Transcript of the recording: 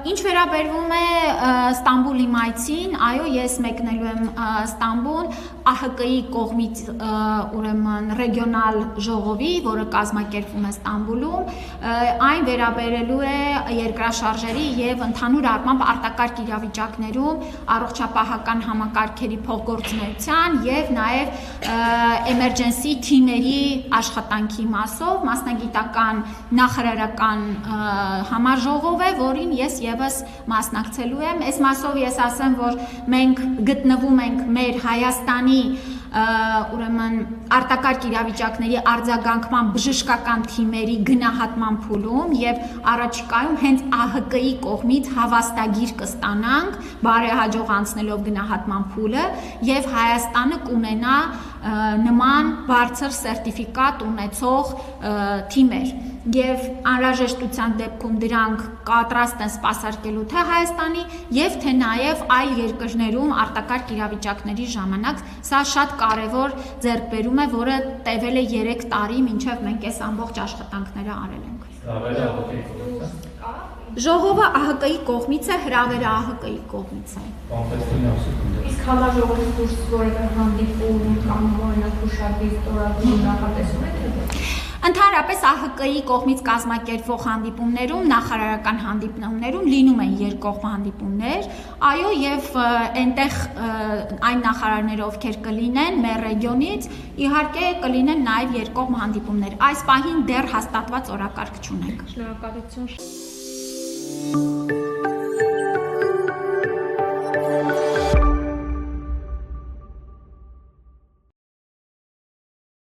Ինչ վերաբերվում է Ստամբուլի մայցին, այո, ես մեկնելու եմ Ստամբուլ ԱՀԿ-ի կողմից ուրեմն ռեգիոնալ ժողովի, որը կազմակերպվում է Ստամբուլում, այն վերաբերելու է երկրաշարժերի եւ ընդհանուր առմամբ արտակարգ իրավիճակներում առողջապահական համակարգերի փոխգործունեության եւ նաեւ emergency թիմերի աշխատանքի մասով մասնագիտական նախարարական համաժողով է, որին ես եւս մասնակցելու եմ։ Այս մասով ես ասեմ, որ մենք գտնվում ենք մեր Հայաստանի ուրեմն արտակարգ իրավիճակների արձագանքման բժշկական թիմերի գնահատման փուլում եւ առաջիկայում հենց ԱՀԿ-ի կողմից հավաստագիր կստանանք բարեհաջող անցնելով գնահատման փուլը եւ Հայաստանը կունենա նման բարձր սերտիֆիկատ ունեցող թիմեր եւ անհրաժեշտության դեպքում դրանք պատրաստ են սպասարկելու թե Հայաստանի եւ թե նաեւ այլ երկրներում արտակարգ իրավիճակների ժամանակ սա շատ կարևոր ձեռքբերում է, որը տևել է 3 տարի, մինչև մենք այս ամբողջ աշխատանքները արել ենք։ Ժողովը ԱՀԿ-ի կողմից է, հրավերը ԱՀԿ-ի կողմից է։ Իսկ համաժողովից դուրս որևէ հանդիպում կամ օրինակ հուշագիր ստորագրում նախատեսում եք թե Ընդհանրապես ԱՀԿ-ի կողմից կազմակերպվող հանդիպումներում, նախարարական հանդիպումներում լինում են երկկողմ հանդիպումներ, այո, եւ այնտեղ այն նախարարները, ովքեր կլինեն մեր ռեգիոնից, իհարկե կլինեն նաեւ երկկողմ հանդիպումներ։ Այս պահին դեռ հաստատված օրակարգ չունենք։ Շնորհակալություն։